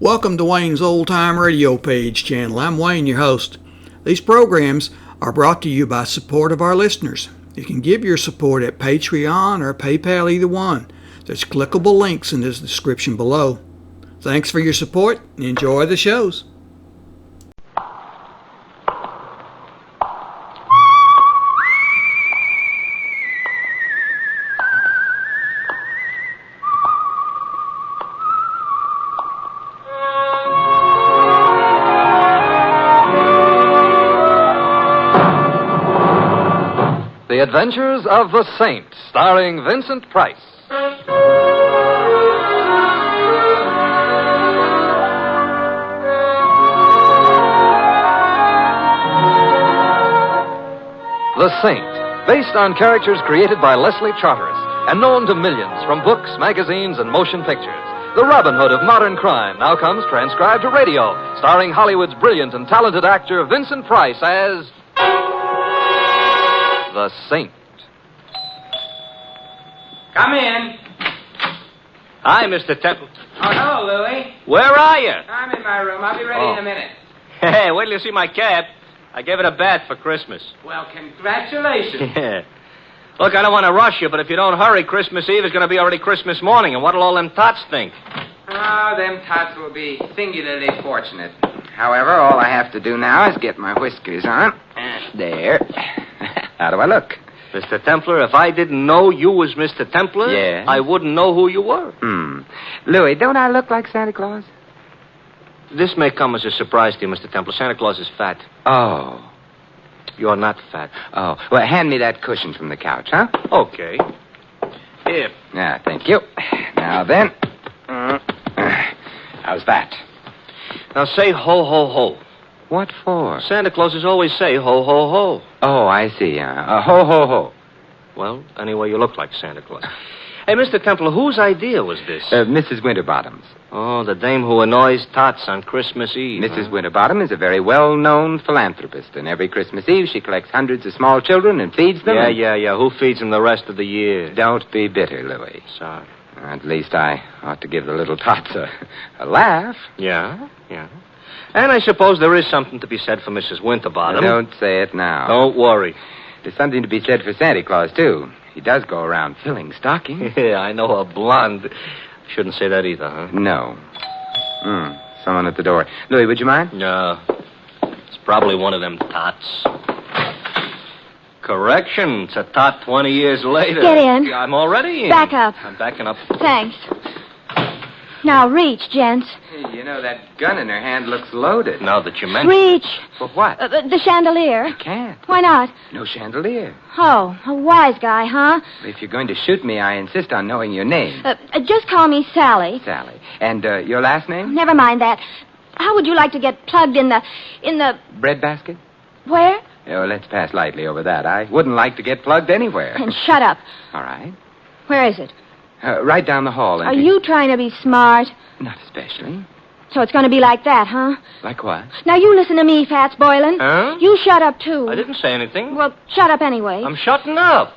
Welcome to Wayne's Old Time Radio Page channel. I'm Wayne, your host. These programs are brought to you by support of our listeners. You can give your support at Patreon or PayPal, either one. There's clickable links in the description below. Thanks for your support and enjoy the shows. The Adventures of the Saint, starring Vincent Price. The Saint, based on characters created by Leslie Charteris and known to millions from books, magazines, and motion pictures. The Robin Hood of modern crime now comes transcribed to radio, starring Hollywood's brilliant and talented actor Vincent Price as the Saint. Come in. Hi, Mr. Templar. Oh, hello, Louie. Where are you? I'm in my room. I'll be ready in a minute. Hey, wait till you see my cap. I gave it a bath for Christmas. Well, congratulations. Yeah. Look, I don't want to rush you, but if you don't hurry, Christmas Eve is going to be already Christmas morning, and what'll all them tots think? Oh, them tots will be singularly fortunate. However, all I have to do now is get my whiskers on. There. How do I look? Mr. Templar, if I didn't know you was Mr. Templar, Yeah? I wouldn't know who you were. Louie, don't I look like Santa Claus? This may come as a surprise to you, Mr. Templar. Santa Claus is fat. Oh. You're not fat. Oh. Well, hand me that cushion from the couch, huh? Okay. Here. Yeah, thank you. Now then. How's that? Now say ho, ho, ho. What for? Santa Clauses always say ho, ho, ho. Oh, I see. Ho, ho, ho. Well, anyway, you look like Santa Claus. Hey, Mr. Templar, whose idea was this? Mrs. Winterbottom's. Oh, the dame who annoys tots on Christmas Eve. Mrs. Winterbottom is a very well-known philanthropist, and every Christmas Eve she collects hundreds of small children and feeds them. Yeah. Who feeds them the rest of the year? Don't be bitter, Louie. Sorry. At least I ought to give the little tots a laugh. Yeah. And I suppose there is something to be said for Mrs. Winterbottom. Don't say it now. Don't worry. There's something to be said for Santa Claus, too. He does go around filling stockings. Yeah, I know a blonde. Shouldn't say that either, huh? No. Someone at the door. Louie, would you mind? No. It's probably one of them tots. Correction. It's a tot 20 years later. Get in. I'm already in. Back up. I'm backing up. Thanks. Now, reach, gents. Hey, you know, that gun in her hand looks loaded. Now that you mention Reach. For what? The chandelier. Can't. Why not? No chandelier. Oh, a wise guy, huh? If you're going to shoot me, I insist on knowing your name. Just call me Sally. Sally. And your last name? Never mind that. How would you like to get plugged in the... Breadbasket? Where? Oh, let's pass lightly over that. I wouldn't like to get plugged anywhere. And shut up. All right. Where is it? Right down the hall. Are you trying to be smart? Not especially. So it's going to be like that, huh? Like what? Now, you listen to me, Fats Boilen. Huh? You shut up, too. I didn't say anything. Well, shut up anyway. I'm shutting up.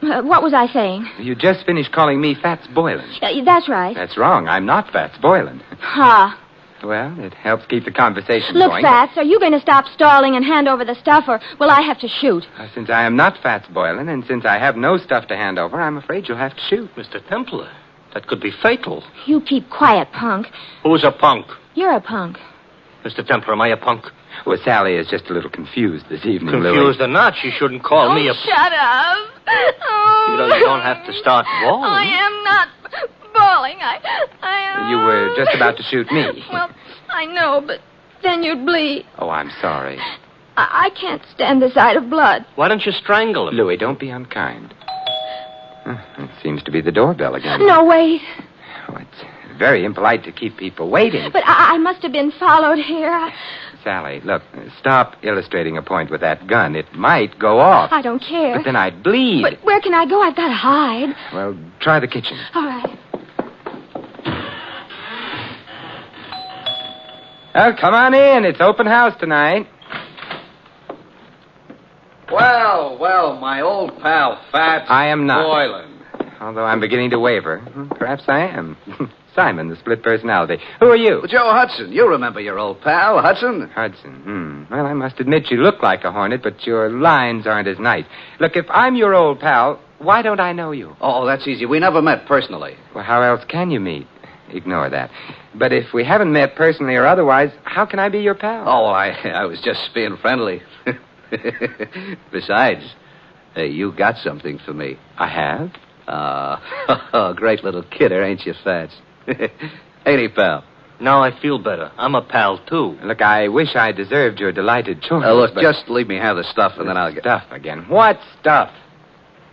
What was I saying? You just finished calling me Fats Boilen. That's right. That's wrong. I'm not Fats Boilen. Ha. Well, it helps keep the conversation Look, going. Fats, are you going to stop stalling and hand over the stuff, or will I have to shoot? Since I am not Fats Boilen, and since I have no stuff to hand over, I'm afraid you'll have to shoot. Mr. Templar, that could be fatal. You keep quiet, punk. Who's a punk? You're a punk. Mr. Templar, am I a punk? Well, Sally is just a little confused this evening, Confused Louie. or not, she shouldn't call me a... Shut up. Oh. You don't have to start bawling. I am not bawling. I am... You were just about to shoot me. Well, I know, but then you'd bleed. Oh, I'm sorry. I can't stand the sight of blood. Why don't you strangle him? Louie, don't be unkind. It seems to be the doorbell again. No, wait. Oh, it's very impolite to keep people waiting. But I must have been followed here. Sally, look, stop illustrating a point with that gun. It might go off. I don't care. But then I'd bleed. But where can I go? I've got to hide. Well, try the kitchen. All right. Oh, come on in. It's open house tonight. Well, my old pal, Fats I am not. Boilen. Although I'm beginning to waver. Perhaps I am. Simon, the split personality. Who are you? Well, Joe Hudson. You remember your old pal, Hudson. Hudson. Well, I must admit you look like a hornet, but your lines aren't as nice. Look, if I'm your old pal, why don't I know you? Oh, that's easy. We never met personally. Well, how else can you meet? Ignore that. But if we haven't met personally or otherwise, how can I be your pal? Oh, I was just being friendly. Besides, you got something for me. I have? Great little kidder, ain't you, Fats? Ain't he, pal? Now I feel better. I'm a pal, too. Look, I wish I deserved your delighted choice. Look, but... just leave me have the stuff, and then I'll get... Stuff again. What stuff?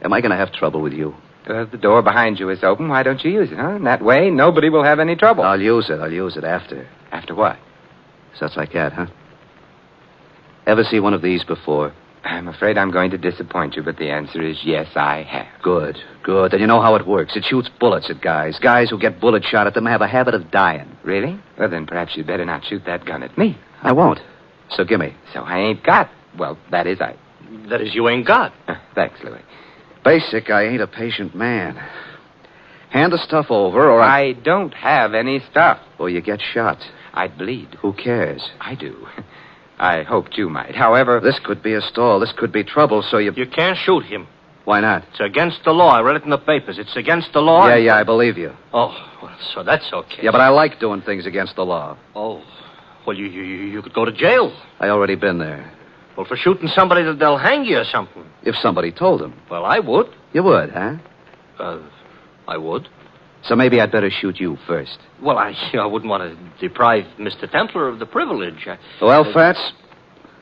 Am I going to have trouble with you? The door behind you is open. Why don't you use it, huh? That way, nobody will have any trouble. I'll use it after. After what? Such like that, huh? Ever see one of these before? I'm afraid I'm going to disappoint you, but the answer is yes, I have. Good. And you know how it works. It shoots bullets at guys. Guys who get bullet shot at them have a habit of dying. Really? Well, then perhaps you'd better not shoot that gun at me. I won't. So gimme. So I ain't got... Well, that is, you ain't got. Thanks, Louis. Basic, I ain't a patient man. Hand the stuff over, or I don't have any stuff. or you get shot. I'd bleed. Who cares? I do. I hoped you might. However... This could be a stall. This could be trouble, so you... You can't shoot him. Why not? It's against the law. I read it in the papers. It's against the law. Yeah, I believe you. Oh, well, so that's okay. Yeah, but I like doing things against the law. Oh, well, you could go to jail. I already been there. Well, for shooting somebody, they'll hang you or something. If somebody told them. Well, I would. You would, huh? I would. So maybe I'd better shoot you first. Well, I wouldn't want to deprive Mr. Templar of the privilege. Well, Fats,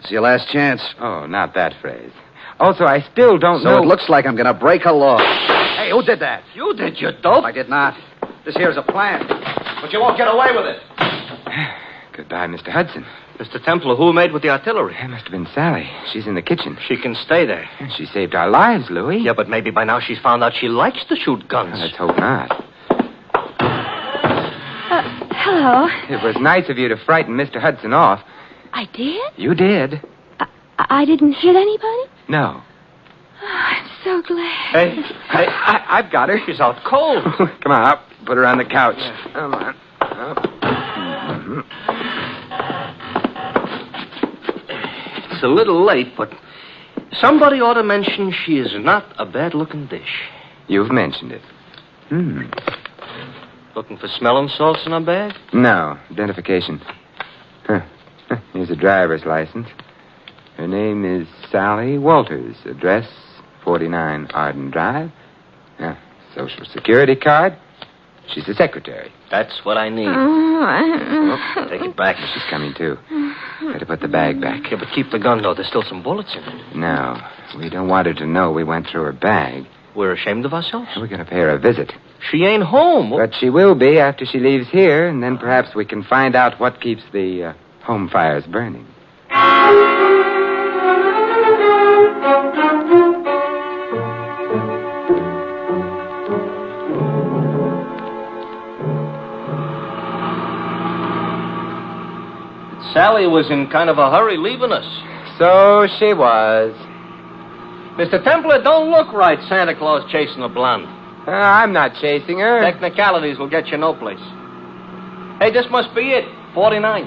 it's your last chance. Oh, not that phrase. Also, I still don't know... So it looks like I'm going to break a law. Hey, who did that? You did, you dope. I did not. This here's a plan. But you won't get away with it. Goodbye, Mr. Hudson. Mr. Templar, who made with the artillery? It must have been Sally. She's in the kitchen. She can stay there. She saved our lives, Louis. Yeah, but maybe by now she's found out she likes to shoot guns. Well, let's hope not. Hello. It was nice of you to frighten Mr. Hudson off. I did? You did. I didn't hit anybody? No. Oh, I'm so glad. Hey, I've got her. She's out cold. Come on, up. Put her on the couch. Come on. Up. It's a little late, but somebody ought to mention she is not a bad-looking dish. You've mentioned it. Looking for smelling salts in her bag? No. Identification. Here's a driver's license. Her name is Sally Walters. Address 49 Arden Drive. Social Security card. She's the secretary. That's what I need. Take it back. She's coming, too. Better put the bag back. Yeah, but keep the gun, though. There's still some bullets in it. No. We don't want her to know we went through her bag. We're ashamed of ourselves? We're going to pay her a visit. She ain't home. But she will be after she leaves here, and then perhaps we can find out what keeps the home fires burning. Sally was in kind of a hurry leaving us. So she was. Mr. Templar, don't look right, Santa Claus chasing a blonde. I'm not chasing her. Technicalities will get you no place. Hey, this must be it. 49.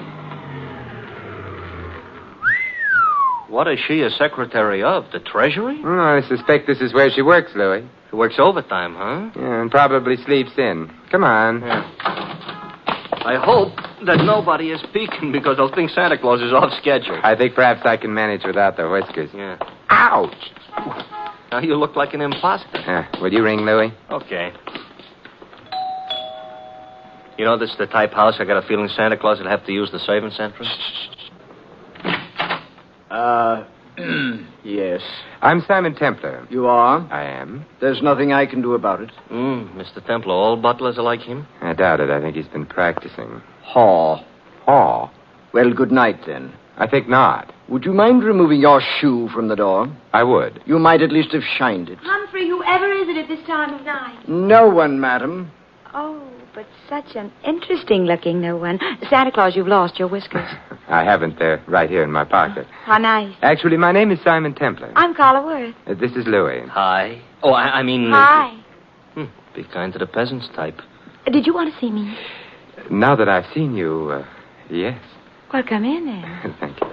What is she a secretary of? The Treasury? I suspect this is where she works, Louis. She works overtime, huh? Yeah, and probably sleeps in. Come on. Yeah. I hope that nobody is peeking because they'll think Santa Claus is off schedule. I think perhaps I can manage without the whiskers. Yeah. Ouch! Now you look like an imposter. Will you ring, Louis? Okay. You know, this is the type house I got a feeling Santa Claus would have to use the service entrance. Yes. I'm Simon Templar. You are? I am. There's nothing I can do about it. Mr. Templar, all butlers are like him? I doubt it. I think he's been practicing. Haw. Haw? Well, good night, then. I think not. Would you mind removing your shoe from the door? I would. You might at least have shined it. Humphrey, whoever is it at this time of night? No one, madam. Oh, but such an interesting-looking no one. Santa Claus, you've lost your whiskers. I haven't. They're right here in my pocket. How nice. Actually, my name is Simon Templar. I'm Carla Worth. This is Louis. Hi. Oh, I mean... Hi. Be kind to the peasants type. Did you want to see me? Now that I've seen you, yes. Well, come in then. Thank you.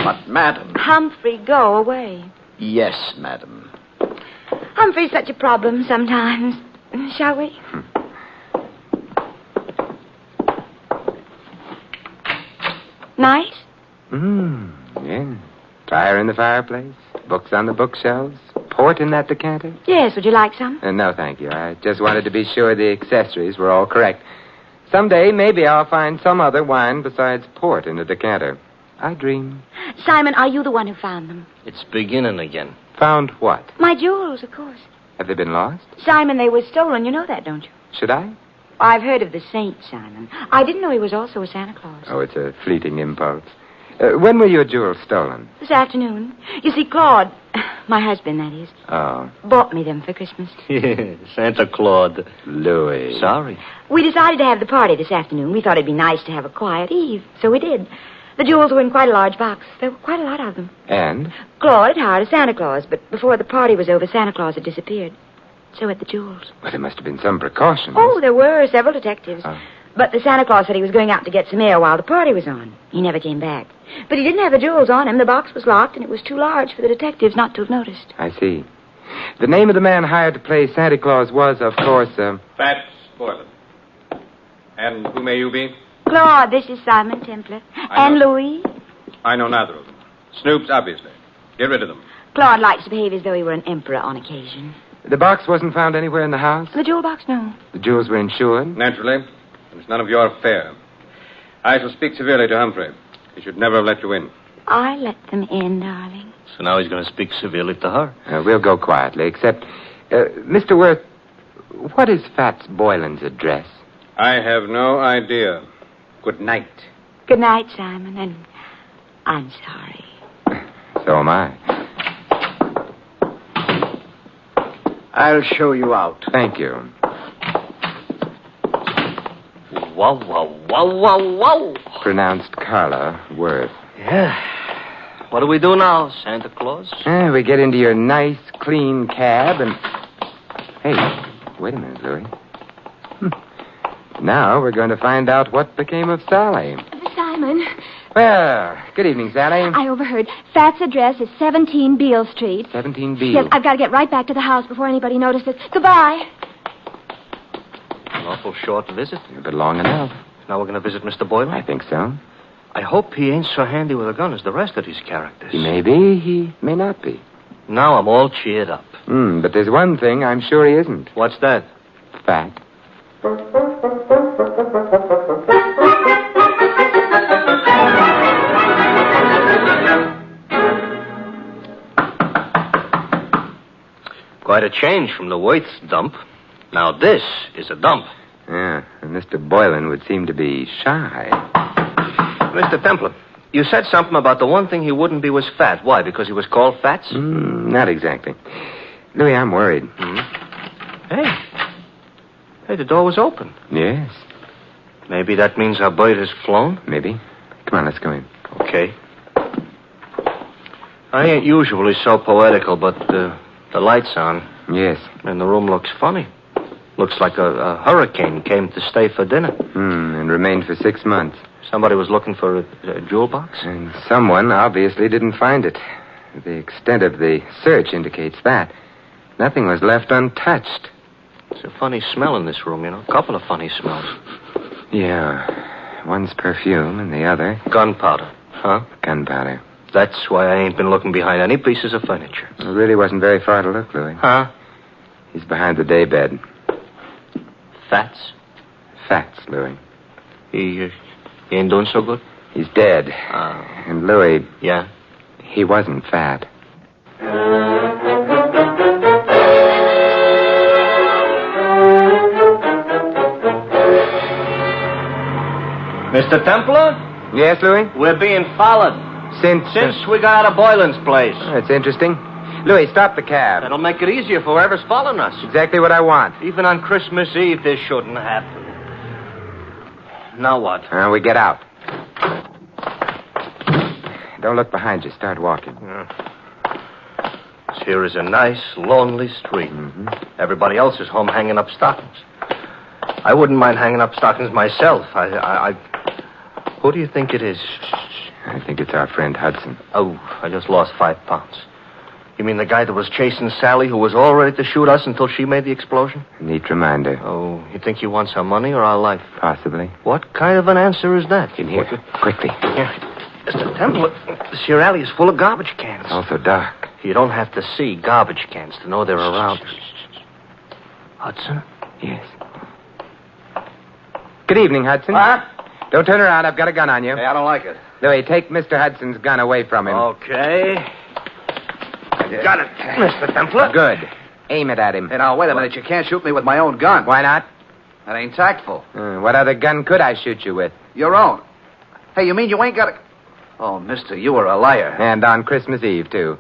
But, madam... Humphrey, go away. Yes, madam. Humphrey's such a problem sometimes. Shall we? Nice? Yeah. Fire in the fireplace, books on the bookshelves, port in that decanter. Yes, would you like some? No, thank you. I just wanted to be sure the accessories were all correct. Someday, maybe I'll find some other wine besides port in the decanter. I dream. Simon, are you the one who found them? It's beginning again. Found what? My jewels, of course. Have they been lost? Simon, they were stolen. You know that, don't you? Should I? I've heard of the saint, Simon. I didn't know he was also a Santa Claus. Oh, it's a fleeting impulse. When were your jewels stolen? This afternoon. You see, Claude, my husband, that is, Oh, bought me them for Christmas. Santa Claus. Louis. Sorry. We decided to have the party this afternoon. We thought it'd be nice to have a quiet eve, so we did. The jewels were in quite a large box. There were quite a lot of them. And? Claude had hired a Santa Claus, but before the party was over, Santa Claus had disappeared. So had the jewels. Well, there must have been some precautions. Oh, there were several detectives. Oh. But the Santa Claus said he was going out to get some air while the party was on. He never came back. But he didn't have the jewels on him. The box was locked, and it was too large for the detectives not to have noticed. I see. The name of the man hired to play Santa Claus was, of course, Fats Boilen. And who may you be? Claude, this is Simon Templar. And Louis. I know neither of them. Snoops, obviously. Get rid of them. Claude likes to behave as though he were an emperor on occasion. The box wasn't found anywhere in the house? The jewel box, no. The jewels were insured? Naturally. It's none of your affair. I shall speak severely to Humphrey. He should never have let you in. I let them in, darling. So now he's going to speak severely to her. We'll go quietly, except... Mr. Worth, what is Fats Boilen's address? I have no idea. Good night. Good night, Simon, and I'm sorry. So am I. I'll show you out. Thank you. Wow, wow, wow, wow, wow. Pronounced Carla Worth. Yeah. What do we do now, Santa Claus? We get into your nice, clean cab and... Hey, wait a minute, Louis. Now we're going to find out what became of Sally. Simon, Well, good evening, Sally. I overheard. Fat's address is 17 Beale Street. 17 Beale. Yes, I've got to get right back to the house before anybody notices. Goodbye. An awful short visit. But long enough. Now we're going to visit Mr. Boilen? I think so. I hope he ain't so handy with a gun as the rest of these characters. He may be, he may not be. Now I'm all cheered up. But there's one thing I'm sure he isn't. What's that? Fat. Quite a change from the Worth's dump. Now this is a dump. Yeah, and Mr. Boilen would seem to be shy. Mr. Templar, you said something about the one thing he wouldn't be was fat. Why, because he was called Fats? Not exactly. Louis, I'm worried. Hey, the door was open. Yes, Maybe that means our bird has flown? maybe. Come on, let's go in. Okay. I ain't usually so poetical, but the light's on, Yes. and the room looks funny. Looks like a hurricane came to stay for dinner. And remained for 6 months. Somebody was looking for a jewel box? And someone obviously didn't find it. The extent of the search indicates that. Nothing was left untouched. It's a funny smell in this room, you know. A couple of funny smells. Yeah. One's perfume and the other Gunpowder, huh? gunpowder. That's why I ain't been looking behind any pieces of furniture. It really wasn't very far to look, Louis. Huh? He's behind the daybed. Fats? Fats, Louis. He ain't doing so good? He's dead. And Louis, Yeah? he wasn't fat. Mr. Templar? Yes, Louis? We're being followed. Since We got out of Boylan's place. That's interesting. Louis, stop the cab. That'll make it easier for whoever's following us. Exactly what I want. Even on Christmas Eve, this shouldn't happen. Now what? We get out. Don't look behind you. Start walking. This here is a nice, lonely street. Everybody else is home hanging up stockings. I wouldn't mind hanging up stockings myself. Who do you think it is? I think it's our friend Hudson. Oh, I just lost 5 pounds. You mean the guy that was chasing Sally, who was all ready to shoot us until she made the explosion? Neat reminder. Oh, you think he wants our money or our life? Possibly. What kind of an answer is that? In here, quickly. Here. Mr. Templar, this here alley is full of garbage cans. It's also dark. You don't have to see garbage cans to know they're around. Hudson? Yes. Good evening, Hudson. What? Don't turn around. I've got a gun on you. Hey, I don't like it. Louis, take Mr. Hudson's gun away from him. Okay. Got it, Mr. Templar. Good. Aim it at him. Hey, now, wait a minute. You can't shoot me with my own gun. Why not? That ain't tactful. What other gun could I shoot you with? Your own. Hey, you mean you ain't got a... Oh, mister, you are a liar. And on Christmas Eve, too.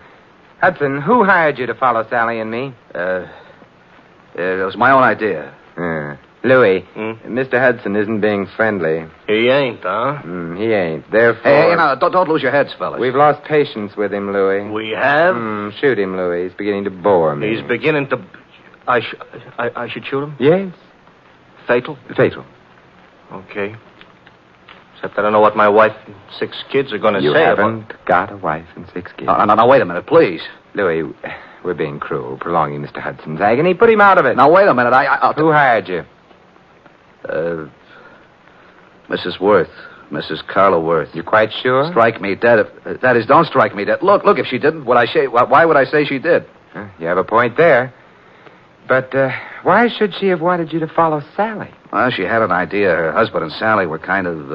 Hudson, who hired you to follow Sally and me? It was my own idea. Louis, Mr. Hudson isn't being friendly. He ain't, huh? He ain't. Therefore... Hey, now, don't lose your heads, fellas. We've lost patience with him, Louis. We have? Shoot him, Louis. He's beginning to bore me. He's beginning to... I should shoot him? Yes. Fatal? Fatal. Okay. Except I don't know what my wife and 6 kids are going to say. You haven't got a wife and 6 kids. Now, wait a minute, please. Louis, we're being cruel, prolonging Mr. Hudson's agony. Put him out of it. Now, wait a minute. I'll... Who hired you? Mrs. Worth. Mrs. Carla Worth. You quite sure? Strike me dead. That is, don't strike me dead. Look, if she didn't, why would I say she did? You have a point there. But why should she have wanted you to follow Sally? Well, she had an idea. Her husband and Sally were kind of,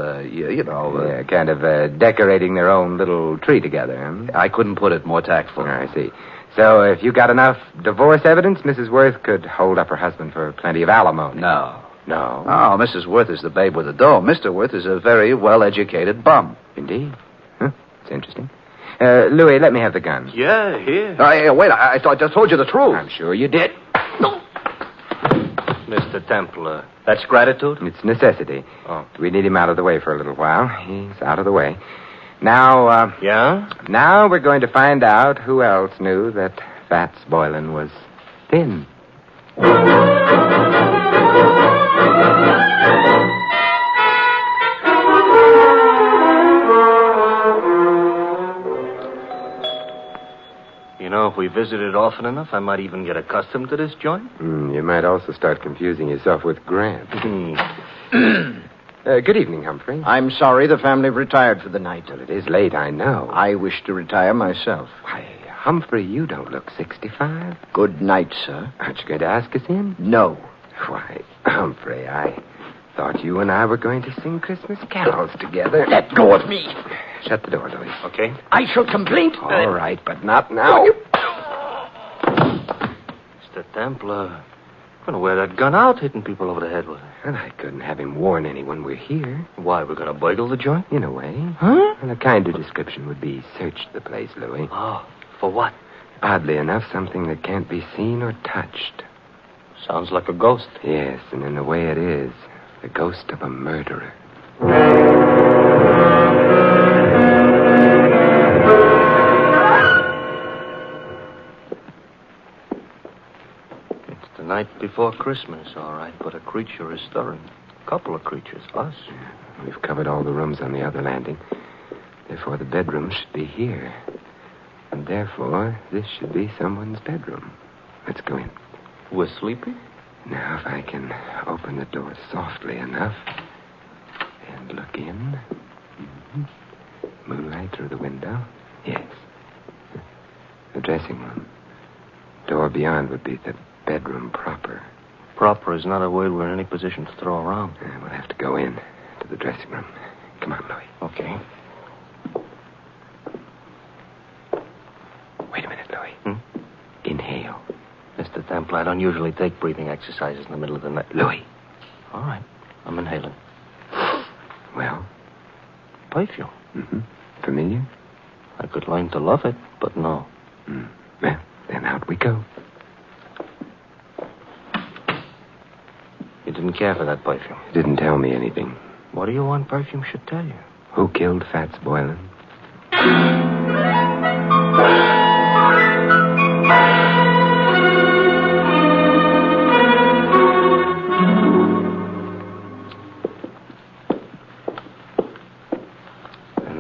kind of decorating their own little tree together. I couldn't put it more tactful. I see. So if you got enough divorce evidence, Mrs. Worth could hold up her husband for plenty of alimony. No. No, Mrs. Worth is the babe with the dough. Mr. Worth is a very well-educated bum. Indeed. It's interesting. Louis, let me have the gun. Yeah, here. Wait, I just told you the truth. I'm sure you did. No. Mr. Templar, that's gratitude? It's necessity. Oh. We need him out of the way for a little while. He's out of the way. Now, Yeah? Now we're going to find out who else knew that Fats Boilen was thin. You know, if we visited often enough, I might even get accustomed to this joint. You might also start confusing yourself with Grant. Good evening, Humphrey. I'm sorry the family retired for the night. Well, it is late, I know. I wish to retire myself. Why, Humphrey, you don't look 65. Good night, sir. Aren't you going to ask us in? No. Why, Humphrey, I thought you and I were going to sing Christmas carols together. Let go of me. Shut the door, Louis. Okay. I shall complain. All right, but not now. Mr. Templar, I'm going to wear that gun out hitting people over the head with it. And I couldn't have him warn anyone we're here. Why, we're going to burgle the joint? In a way. Huh? And a kinder description would be search the place, Louis. Oh, for what? Oddly enough, something that can't be seen or touched. Sounds like a ghost. Yes, and in a way it is. The ghost of a murderer. It's the night before Christmas, all right, but a creature is stirring. A couple of creatures, us. We've covered all the rooms on the other landing. Therefore, the bedroom should be here. And therefore, this should be someone's bedroom. Let's go in. We're sleeping? Now, if I can open the door softly enough and look in. Moonlight through the window. Yes. The dressing room. Door beyond would be the bedroom proper. Proper is not a word we're in any position to throw around. We'll have to go in to the dressing room. Come on, Louis. Okay. Wait a minute, Louis. Inhale. Mr. Templar, I don't usually take breathing exercises in the middle of the night. Louis. All right. I'm inhaling. Well? Perfume. Familiar? I could learn to love it, but no. Well, then out we go. You didn't care for that perfume. Didn't tell me anything. What do you want perfume should tell you? Who killed Fats Boilen?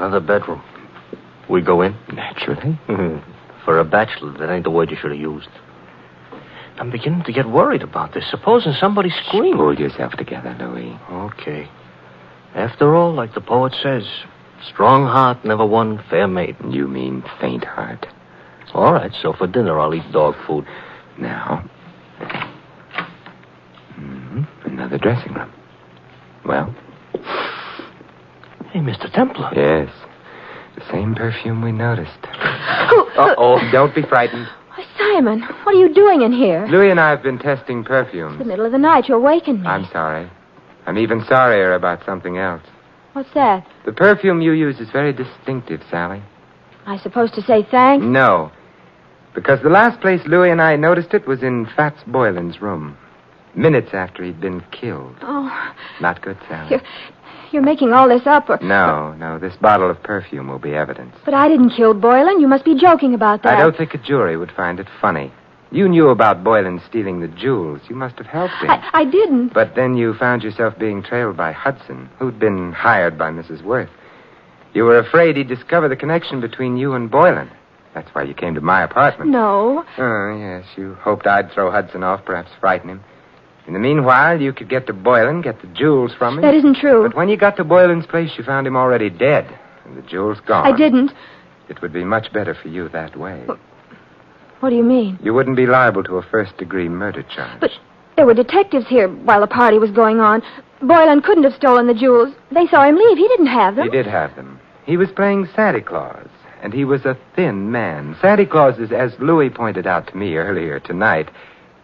Another bedroom. We go in? Naturally. For a bachelor, that ain't the word you should have used. I'm beginning to get worried about this. Supposing somebody screamed. Hold yourself together, Louis. Okay. After all, like the poet says, strong heart never won fair maiden. You mean faint heart. All right, so for dinner I'll eat dog food. Now. Another dressing room. Well? Hey, Mr. Templar. Yes. The same perfume we noticed. Uh-oh. Don't be frightened. Why, Simon, what are you doing in here? Louis and I have been testing perfumes. It's the middle of the night. You awakened me. I'm sorry. I'm even sorrier about something else. What's that? The perfume you use is very distinctive, Sally. I supposed to say thanks? No. Because the last place Louis and I noticed it was in Fats Boilen's room. Minutes after he'd been killed. Oh. Not good, Sally. You're making all this up, or... No. This bottle of perfume will be evidence. But I didn't kill Boilen. You must be joking about that. I don't think a jury would find it funny. You knew about Boilen stealing the jewels. You must have helped him. I didn't. But then you found yourself being trailed by Hudson, who'd been hired by Mrs. Worth. You were afraid he'd discover the connection between you and Boilen. That's why you came to my apartment. No. Oh, yes. You hoped I'd throw Hudson off, perhaps frighten him. In the meanwhile, you could get to Boilen, get the jewels from him. That isn't true. But when you got to Boilen's place, you found him already dead, and the jewels gone. I didn't. It would be much better for you that way. What do you mean? You wouldn't be liable to a first-degree murder charge. But there were detectives here while the party was going on. Boilen couldn't have stolen the jewels. They saw him leave. He didn't have them. He did have them. He was playing Santa Claus, and he was a thin man. Santa Clauses, as Louis pointed out to me earlier tonight,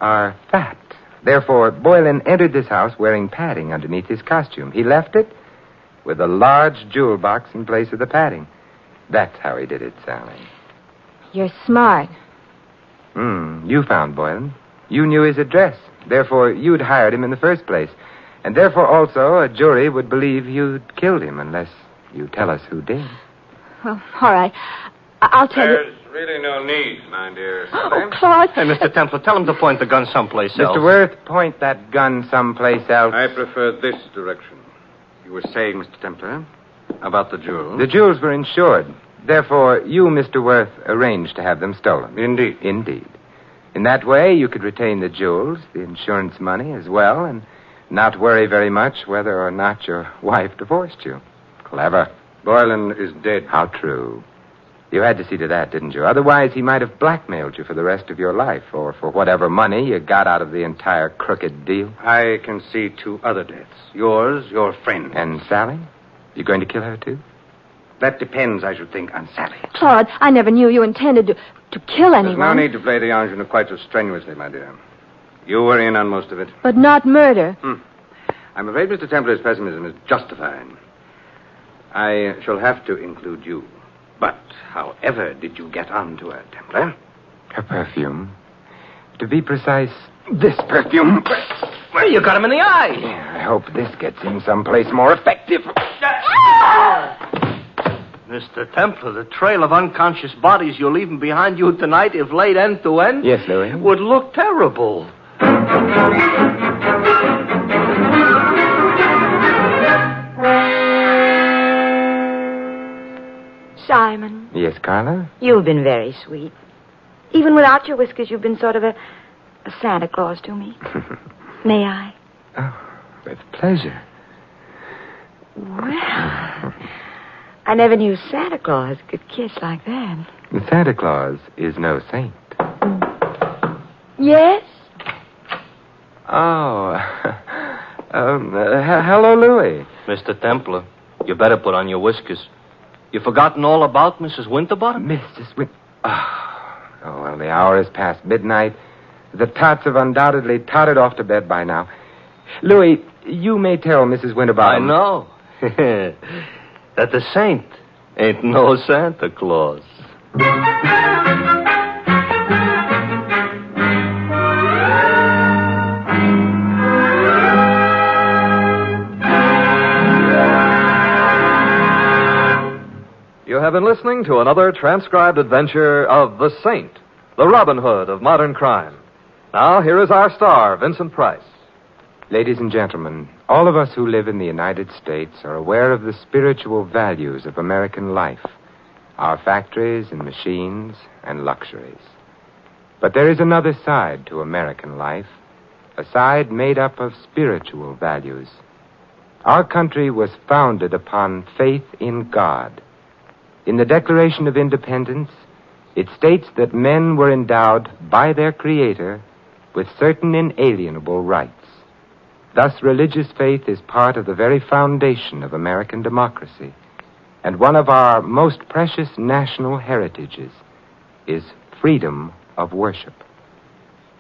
are fat. Therefore, Boilen entered this house wearing padding underneath his costume. He left it with a large jewel box in place of the padding. That's how he did it, Sally. You're smart. You found Boilen. You knew his address. Therefore, you'd hired him in the first place. And therefore, also, a jury would believe you'd killed him unless you tell us who did. Well, all right. I'll tell you... There's really no need, my dear. Oh, Claude. Hey, Mr. Templar, tell him to point the gun someplace else. Mr. Worth, point that gun someplace else. I prefer this direction. You were saying, Mr. Templar, about the jewels. The jewels were insured. Therefore, you, Mr. Worth, arranged to have them stolen. Indeed. Indeed. In that way, you could retain the jewels, the insurance money as well, and not worry very much whether or not your wife divorced you. Clever. Boilen is dead. How true. You had to see to that, didn't you? Otherwise, he might have blackmailed you for the rest of your life, or for whatever money you got out of the entire crooked deal. I can see two other deaths. Yours, your friend. And Sally? You going to kill her, too? That depends, I should think, on Sally. Claude, I never knew you intended to kill anyone. There's no need to play the ingenue quite so strenuously, my dear. You were in on most of it. But not murder. I'm afraid Mr. Templar's pessimism is justified. I shall have to include you. But however did you get onto her, Templar? Her perfume. To be precise, this perfume. Well, you got him in the eye. Yeah, I hope this gets him someplace more effective. Mr. Templar, the trail of unconscious bodies you're leaving behind you tonight, if laid end to end... Yes, Louis? ...would look terrible. Simon. Yes, Carla? You've been very sweet. Even without your whiskers, you've been sort of a Santa Claus to me. May I? Oh, with pleasure. Well, I never knew Santa Claus could kiss like that. Santa Claus is no saint. Yes? Oh. Hello, Louis. Mr. Templar, you better put on your whiskers. You've forgotten all about Mrs. Winterbottom? Mrs. Oh, well, the hour is past midnight. The tots have undoubtedly tottered off to bed by now. Louis, you may tell Mrs. Winterbottom... I know. That the saint ain't no Santa Claus. You have been listening to another transcribed adventure of The Saint, the Robin Hood of modern crime. Now, here is our star, Vincent Price. Ladies and gentlemen, All of us who live in the United States are aware of the spiritual values of American life, our factories and machines and luxuries. But there is another side to American life, a side made up of spiritual values. Our country was founded upon faith in God. In the Declaration of Independence, it states that men were endowed by their Creator with certain inalienable rights. Thus, religious faith is part of the very foundation of American democracy, and one of our most precious national heritages is freedom of worship.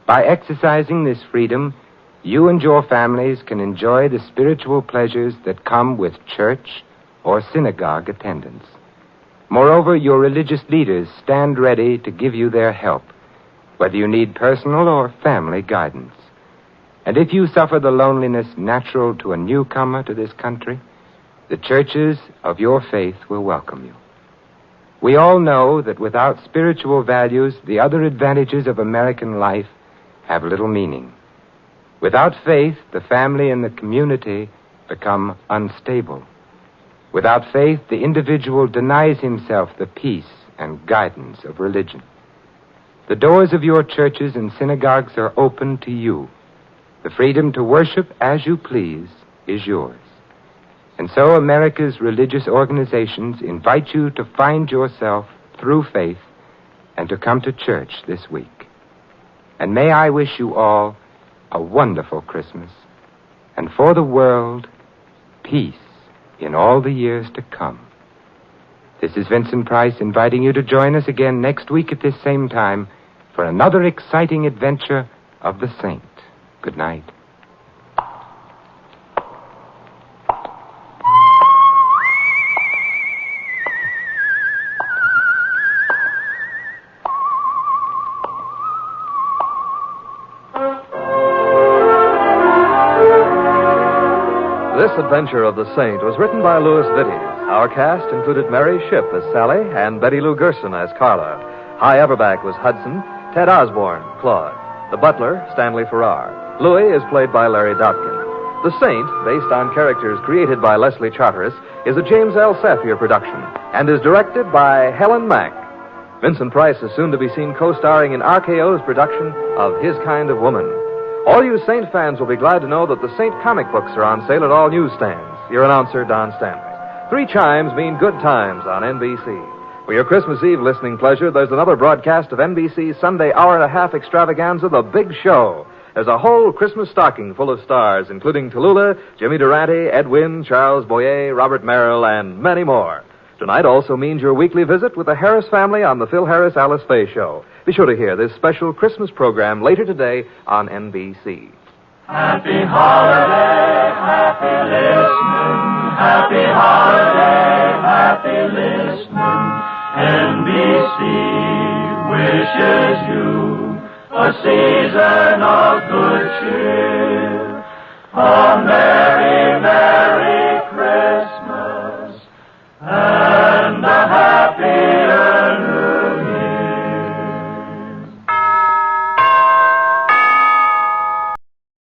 By exercising this freedom, you and your families can enjoy the spiritual pleasures that come with church or synagogue attendance. Moreover, your religious leaders stand ready to give you their help, whether you need personal or family guidance. And if you suffer the loneliness natural to a newcomer to this country, the churches of your faith will welcome you. We all know that without spiritual values, the other advantages of American life have little meaning. Without faith, the family and the community become unstable. Without faith, the individual denies himself the peace and guidance of religion. The doors of your churches and synagogues are open to you. The freedom to worship as you please is yours. And so America's religious organizations invite you to find yourself through faith and to come to church this week. And may I wish you all a wonderful Christmas, and for the world, peace in all the years to come. This is Vincent Price inviting you to join us again next week at this same time for another exciting adventure of the Saint. Good night. This adventure of the Saint was written by Louis Vittes. Our cast included Mary Shipp as Sally and Betty Lou Gerson as Carla. Hy Everback was Hudson, Ted Osborne, Claude. The butler, Stanley Farrar. Louis is played by Larry Dobkin. The Saint, based on characters created by Leslie Charteris, is a James L. Safier production and is directed by Helen Mack. Vincent Price is soon to be seen co-starring in RKO's production of His Kind of Woman. All you Saint fans will be glad to know that the Saint comic books are on sale at all newsstands. Your announcer, Don Stanley. 3 chimes mean good times on NBC. For your Christmas Eve listening pleasure, there's another broadcast of NBC's Sunday hour-and-a-half extravaganza, The Big Show. There's a whole Christmas stocking full of stars, including Tallulah, Jimmy Durante, Ed Wynn, Charles Boyer, Robert Merrill, and many more. Tonight also means your weekly visit with the Harris family on the Phil Harris Alice Faye Show. Be sure to hear this special Christmas program later today on NBC. Happy holiday, happy listening. Happy holiday, happy listening. NBC wishes you a season of good cheer. Amen.